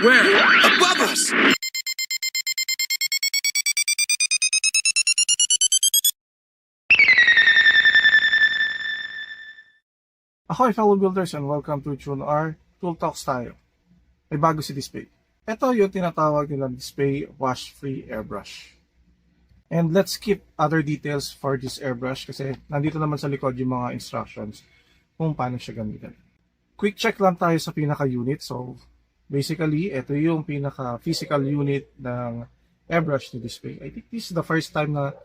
Where? Above us! Ahoy fellow builders and welcome to TuneR Tool Talks tayo. May bago si display. Ito yung tinatawag nilang DSPIAE Wash-Free Airbrush. And let's skip other details for this airbrush kasi nandito naman sa likod yung mga instructions kung paano siya gamitin. Quick check lang tayo sa pinaka-unit. So basically, ito yung pinaka-physical unit ng airbrush ni DSPIAE. I think this is the first time na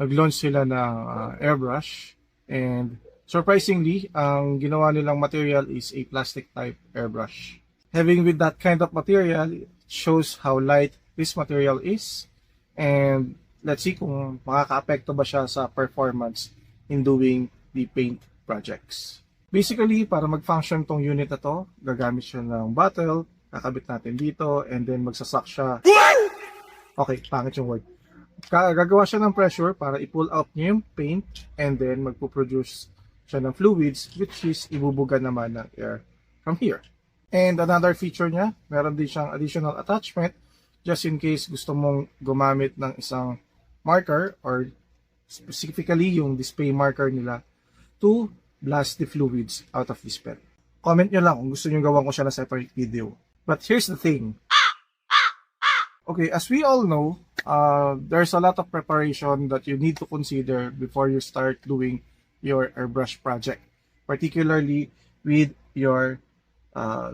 nag-launch sila ng airbrush. And surprisingly, ang ginawa nilang material is a plastic type airbrush. Having with that kind of material, it shows how light this material is. And let's see kung makaka-apekto ba siya sa performance in doing the paint projects. Basically, para mag-function tong unit na to, gagamit siya ng bottle, kakabit natin dito, and then magsasak siya. Okay, pangit yung word. Gagawa siya ng pressure para i-pull out niya yung paint, and then magpo-produce siya ng fluids, which is ibubuga naman ng air from here. And another feature niya, meron din siyang additional attachment just in case gusto mong gumamit ng isang marker or specifically yung display marker nila to blast the fluids out of this pen. Comment nyo lang kung gusto nyo gawan ko siya na separate video. But here's the thing. Okay, as we all know, there's a lot of preparation that you need to consider before you start doing your airbrush project, particularly with your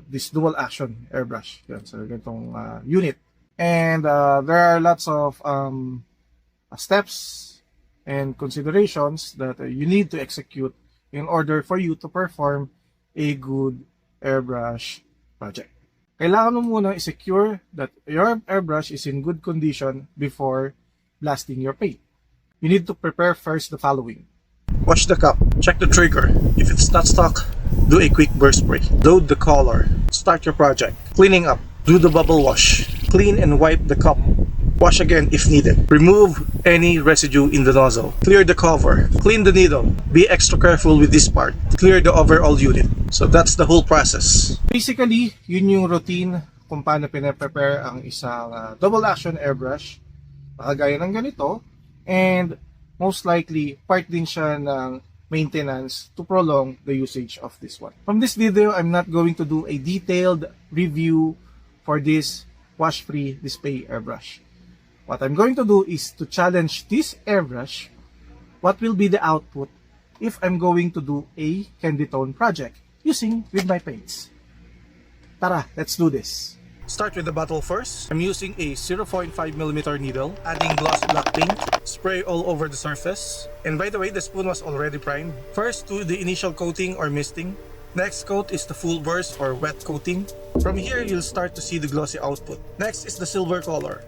this dual action airbrush. Yan, so ganitong unit. And there are lots of steps and considerations that you need to execute in order for you to perform a good airbrush project. Kailangan mo muna i-secure that your airbrush is in good condition before blasting your paint. You need to prepare first the following. Wash the cup. Check the trigger. If it's not stuck, do a quick burst spray. Load the color. Start your project. Cleaning up. Do the bubble wash. Clean and wipe the cup. Wash again if needed. Remove any residue in the nozzle. Clear the cover. Clean the needle. Be extra careful with this part. Clear the overall unit. So that's the whole process. Basically, yun yung routine kung paano pinaprepare ang isang double action airbrush. Makagaya ng ganito. And most likely, part din siya ng maintenance to prolong the usage of this one. From this video, I'm not going to do a detailed review for this wash-free DSPIAE airbrush. What I'm going to do is to challenge this airbrush. What will be the output if I'm going to do a candy tone project using with my paints? Tara, let's do this. Start with the bottle first. I'm using a 0.5mm needle, adding gloss black paint, spray all over the surface. And by the way, the spoon was already primed. First, do the initial coating or misting. Next coat is the full burst or wet coating. From here, you'll start to see the glossy output. Next is the silver color.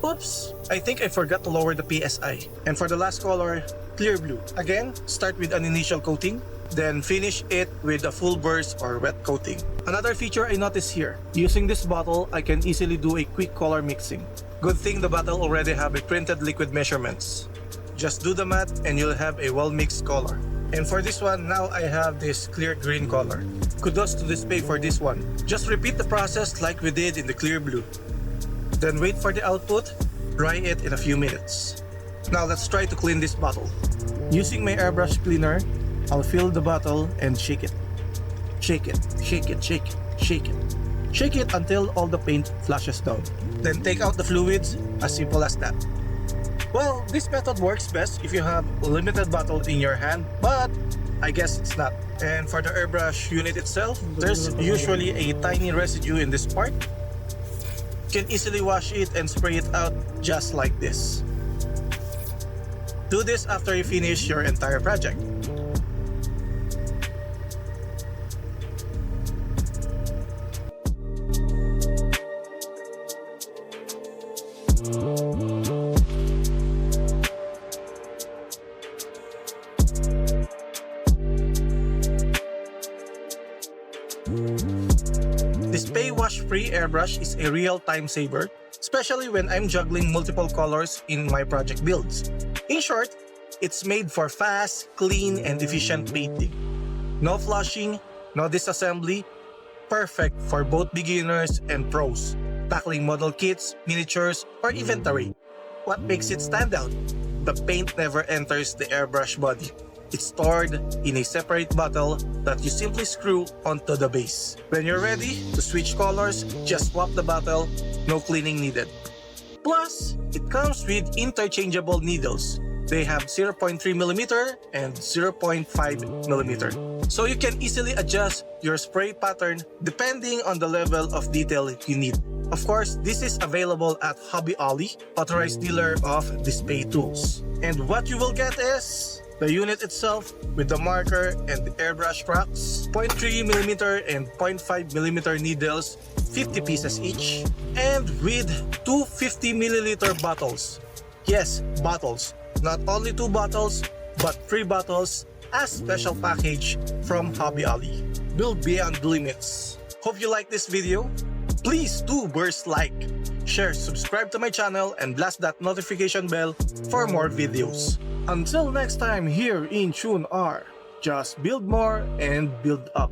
Oops, I think I forgot to lower the PSI. And for the last color, clear blue. Again, start with an initial coating, then finish it with a full burst or wet coating. Another feature I noticed here, using this bottle, I can easily do a quick color mixing. Good thing the bottle already have a printed liquid measurements. Just do the math and you'll have a well-mixed color. And for this one, now I have this clear green color. Kudos to DSPIAE for this one. Just repeat the process like we did in the clear blue. Then wait for the output, dry it in a few minutes. Now let's try to clean this bottle. Using my airbrush cleaner, I'll fill the bottle and shake it. Shake it, shake it, shake it, shake it. Shake it until all the paint flushes down. Then take out the fluids, as simple as that. Well, this method works best if you have a limited bottle in your hand, but I guess it's not. And for the airbrush unit itself, there's usually a tiny residue in this part. You can easily wash it and spray it out just like this. Do this after you finish your entire project. DSPIAE Wash-Free Airbrush is a real time saver, especially when I'm juggling multiple colors in my project builds. In short, it's made for fast, clean, and efficient painting. No flushing, no disassembly, perfect for both beginners and pros, tackling model kits, miniatures, or inventory. What makes it stand out? The paint never enters the airbrush body. It's stored in a separate bottle that you simply screw onto the base. When you're ready to switch colors, just swap the bottle, no cleaning needed. Plus, it comes with interchangeable needles. They have 0.3mm and 0.5mm, so you can easily adjust your spray pattern depending on the level of detail you need. Of course, this is available at Hobby Lobby, authorized dealer of DSPIAE tools. And what you will get is the unit itself with the marker and the airbrush racks, 0.3mm and 0.5mm needles, 50 pieces each, and with two 50ml bottles. Yes, bottles. Not only 2 bottles, but 3 bottles as special package from Hobby Lobby. Build beyond limits. Hope you like this video. Please do burst like, share, subscribe to my channel, and blast that notification bell for more videos. Until next time here in Tune R, just build more and build up.